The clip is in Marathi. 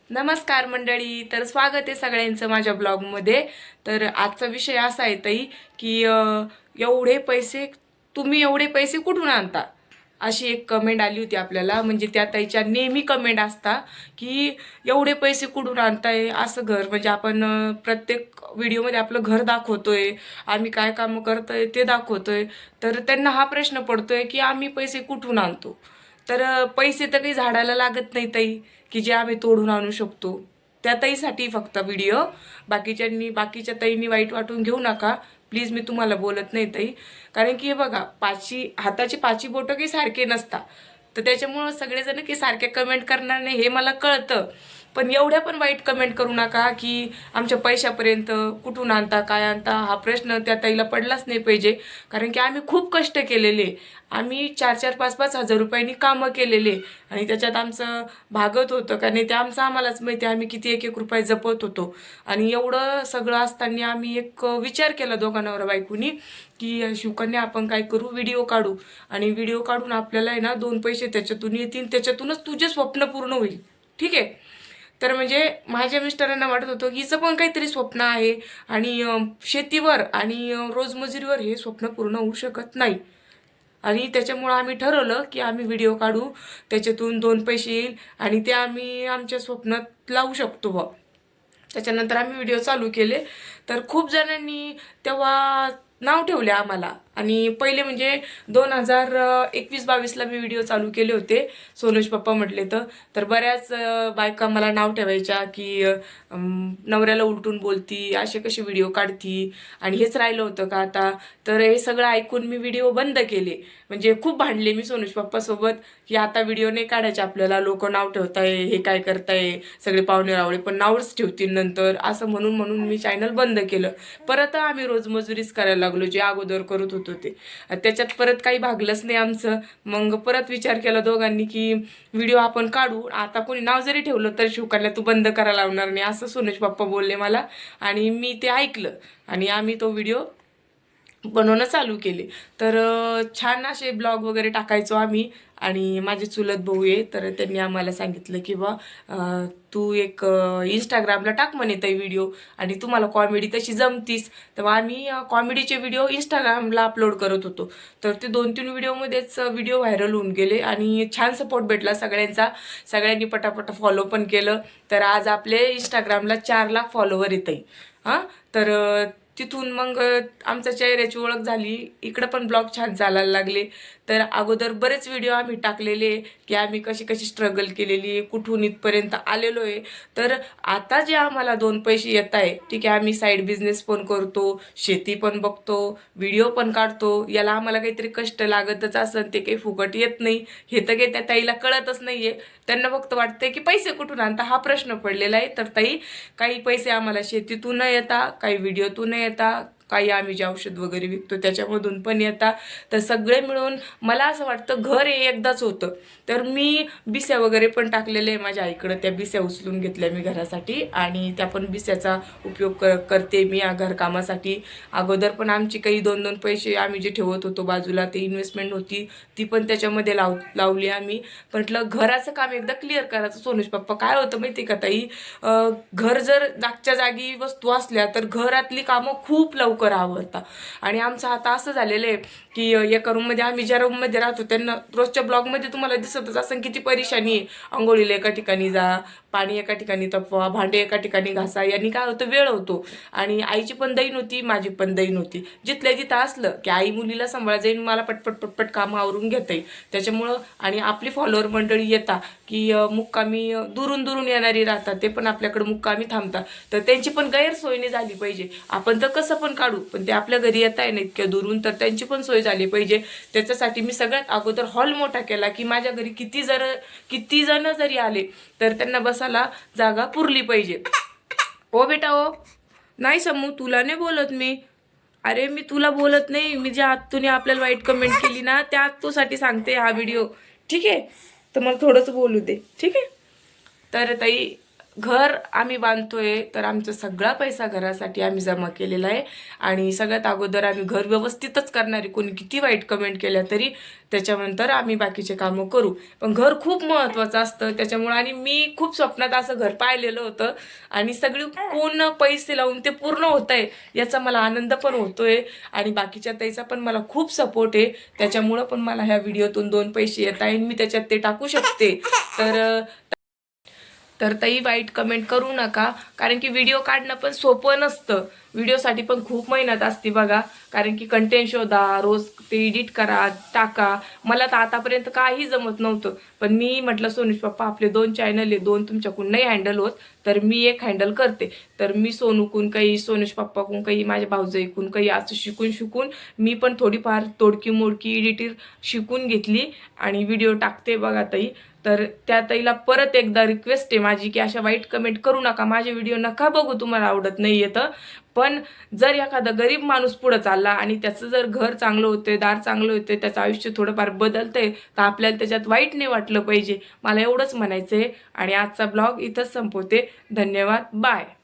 नमस्कार मंडळी, तर स्वागत आहे सगळ्यांचं माझ्या ब्लॉगमध्ये। तर आजचा विषय असा आहे ताई की तुम्ही एवढे पैसे कुठून आणता, अशी एक कमेंट आली होती आपल्याला। म्हणजे त्या ताईच्या नेहमी कमेंट असता की एवढे पैसे कुठून आणताय, असं घर म्हणजे आपण प्रत्येक व्हिडिओमध्ये आपलं घर दाखवतोय, आम्ही काय काम करतोय ते दाखवतोय। तर त्यांना हा प्रश्न पडतोय की आम्ही पैसे कुठून आणतो। तर पैसे तर काही झाडाला लागत नाही ताई, की जे आम्ही तोडून आणू शकतो। त्या ताईसाठी फक्त व्हिडिओ, बाकीच्या ताईंनी वाईट वाटून घेऊ नका प्लीज। मी तुम्हाला बोलत नाही ताई, कारण की हे बघा, हाताची पाची बोटं काही सारखे नसतात। तर त्याच्यामुळं सगळेजण की सारखे कमेंट करणार नाही हे मला कळतं, पण एवढ्या पण वाईट कमेंट करू नका की आमच्या पैशापर्यंत कुठून आणता काय आणता, हा प्रश्न त्या ताईला पडलाच नाही पाहिजे। कारण की आम्ही खूप कष्ट केलेले, आम्ही 4-4, 5-5 हजार रुपयांनी कामं केलेले आणि त्याच्यात आमचं भागत होतं का नाही ते आमचं आम्हालाच माहिती, आम्ही किती एक एक रुपये जपत होतो। आणि एवढं सगळं असताना आम्ही एक विचार केला दोघा नवरा बायकोनी की शिवकन्या आपण काय करू, व्हिडिओ काढू आणि व्हिडिओ काढून आपल्याला आहे ना 2 पैसे त्याच्यातून येतील, त्याच्यातूनच तुझे स्वप्न पूर्ण होईल, ठीक आहे। तर म्हणजे माझ्या मिस्टरांना वाटत होतं की हिचं पण काहीतरी स्वप्न आहे आणि शेतीवर आणि रोजमजुरीवर हे स्वप्न पूर्ण होऊ शकत नाही। आणि त्याच्यामुळं आम्ही ठरवलं की आम्ही व्हिडिओ काढू, त्याच्यातून 2 पैसे येईल आणि ते आम्ही आमच्या स्वप्नात लावू शकतो बा। त्याच्यानंतर आम्ही व्हिडिओ चालू केले, तर खूप जणांनी तेव्हा नाव ठेवले आम्हाला। आणि पहिले म्हणजे 2021-22ला मी व्हिडिओ चालू केले होते, सोनुष पप्पा म्हटले तर बऱ्याच बायका मला नाव ठेवायच्या की नवऱ्याला उलटून बोलती, असे कसे व्हिडिओ काढती आणि हेच राहिलं होतं का आता। तर हे सगळं ऐकून मी व्हिडिओ बंद केले, म्हणजे खूप भांडले मी सोनुष पप्पासोबत की आता व्हिडिओ नाही काढायचे आपल्याला, लोक नाव ठेवताय, हे काय करताय, सगळे पाहुणे रावळे पण नावच ठेवतील नंतर, असं म्हणून म्हणून मी चॅनल बंद केलं। परत आम्ही रोजमजुरीच करायला लागलो जे अगोदर करत होतो ते, त्याच्यात परत काही भागलंच नाही आमचं। मग परत विचार केला दोघांनी की व्हिडिओ आपण काढू, आता कोणी नाव जरी ठेवलं तर शिवकन्या तू बंद करायला लावणार नाही, असं सोनुष पप्पा बोलले मला। आणि मी ते ऐकलं आणि आम्ही तो व्हिडिओ बनवणं चालू केले। तर छान असे ब्लॉग वगैरे टाकायचो आम्ही। आणि माझे चुलत भाऊ आहे, तर त्यांनी आम्हाला सांगितलं की बा तू एक इंस्टाग्रामला टाक म्हणे ताई व्हिडिओ, आणि तुम्हाला कॉमेडी तशी जमतीस। तेव्हा आम्ही कॉमेडीचे व्हिडिओ इंस्टाग्रामला अपलोड करत होतो, तर ते 2-3 व्हिडिओमध्येच व्हिडिओ व्हायरल होऊन गेले आणि छान सपोर्ट भेटला सगळ्यांचा, सगळ्यांनी पटापट फॉलो पण केलं। तर आज आपले इंस्टाग्रामला 4 लाख फॉलोवर येत आहे। तर तिथून मग आमच्या चेहऱ्याची ओळख झाली, इकडं पण ब्लॉग छान चालायला लागले। तर अगोदर बरेच व्हिडिओ आम्ही टाकलेले की आम्ही कशी कशी स्ट्रगल केलेली, कुठून इथपर्यंत आलेलो आहे। तर आता जे आम्हाला 2 पैसे येत आहे, ठीक आहे, आम्ही साईड बिझनेस पण करतो, शेती पण बघतो, व्हिडिओ पण काढतो, याला आम्हाला काहीतरी कष्ट लागतच असन, ते काही फुकट येत नाही, हे तर काही त्या ताईला कळतच नाहीये। त्यांना फक्त वाटतंय की पैसे कुठून आणता हा प्रश्न पडलेला आहे। तर ताई, काही पैसे आम्हाला शेतीतून न येता, काही व्हिडिओतून येता, काही आम्ही जे औषध वगैरे विकतो त्याच्यामधून पण येतात। तर सगळे मिळून मला असं वाटतं घर हे एकदाच होतं। तर मी बिस्या वगैरे पण टाकलेले आहे माझ्या आईकडं, त्या बिस्या उचलून घेतल्या मी घरासाठी आणि त्या पण बिस्याचा उपयोग करते मी या घरकामासाठी। अगोदर पण आमची काही 2-2 पैसे आम्ही जे ठेवत होतो बाजूला, ते इन्व्हेस्टमेंट होती ती पण त्याच्यामध्ये लावली आम्ही। म्हटलं घराचं काम एकदा क्लिअर करायचं। सोनुष पप्पा काय होतं माहिती का ताई, घर जर जागच्या जागी वस्तू असल्या तर घरातली कामं खूप लवकर आवरतात। आणि आमचं आता असं झालेलं आहे की एका रूममध्ये, आम्ही ज्या रूममध्ये राहतो त्यांना रोजच्या ब्लॉगमध्ये तुम्हाला दिसतच असं किती परेशानी आहे। आंघोळीला एका ठिकाणी जा, पाणी एका ठिकाणी तपवा, भांडे एका ठिकाणी घासा, यांनी काय होतं वेळ होतो। आणि आईची पण दैन होती, माझी पण दैन होती, जिथल्या जिथं असलं की आई मुलीला सांभाळ जाईन, मला पटपट पटपट कामं आवरून घेता येईल त्याच्यामुळं। आणि आपली फॉलोअर मंडळी येतात की मुक्कामी दुरून दुरून येणारी राहतात, ते पण आपल्याकडे मुक्कामी थांबतात, तर त्यांची पण गैरसोय नाही झाली पाहिजे। आपण तर कसं पण काढू, पण ते आपल्या घरी येत आहे ना इतक्या दुरून, तर त्यांची पण सोय झाली पाहिजे। त्याच्यासाठी मी सगळ्यात अगोदर हॉल मोठा केला की माझ्या घरी किती जण जरी आले तर त्यांना बसायला जागा पुरली पाहिजे। ओ बेटा ओ, नाही समू तुला नाही बोलत मी, अरे मी तुला बोलत नाही, मी ज्या आत्तूने आपल्याला वाईट कमेंट केली ना त्या आत्तूसाठी सांगते हा व्हिडिओ, ठीक आहे। तर मला थोडंसं बोलू दे, ठीक आहे। तर ताई, घर आम्ही बांधतोय तर आमचा सगळा पैसा घरासाठी आम्ही जमा केलेला आहे आणि सगळ्यात अगोदर आम्ही घर व्यवस्थितच करणार आहे. कोणी किती वाईट कमेंट केल्या तरी त्याच्यानंतर आम्ही बाकीचे कामं करू. पण घर खूप महत्त्वाचं असतं त्याच्यामुळे. आणि मी खूप स्वप्नात असं घर पाहिलेलं होतं आणि सगळी पूर्ण पैसे लावून ते पूर्ण होत आहे याचा मला आनंद पण होतोय आणि बाकीच्या ताईचा पण मला खूप सपोर्ट आहे. त्याच्यामुळं पण मला ह्या व्हिडिओतून 2 पैसे येत आहे, मी त्याच्यात ते टाकू शकते. तर ताई वाईट कमेंट करू नका, कारण की व्हिडिओ काढणं पण सोपं नसतं. व्हिडिओसाठी पण खूप मेहनत असते बघा, कारण की कंटेंट शोधा, रोज ते एडिट करा, टाका. मला तर आतापर्यंत काही जमत नव्हतं, पण मी म्हटलं सोनूश पप्पा आपले 2 चॅनल आहे, 2 तुमच्याकडून नाही हँडल होत, तर मी एक हँडल करते. तर मी सोनूकून काही, सोनूश पप्पाकून काही, माझ्या भाऊजाईकून काही असं शिकून मी पण थोडीफार तोडकी मोडकी एडिटिंग शिकून घेतली आणि व्हिडिओ टाकते बघा ताई. तर त्या ताईला परत एकदा रिक्वेस्ट आहे माझी की अशा वाईट कमेंट करू नका, माझे व्हिडिओ नका बघू तुम्हाला आवडत नाही येतं. पण जर एखादा गरीब माणूस पुढे चालला आणि त्याचं जर घर चांगलं होते, दार चांगलं होते, त्याचं आयुष्य थोडंफार बदलतंय, तर आपल्याला त्याच्यात वाईट नाही वाटलं पाहिजे. मला एवढंच म्हणायचं आहे आणि आजचा ब्लॉग इथंच संपवते. धन्यवाद, बाय.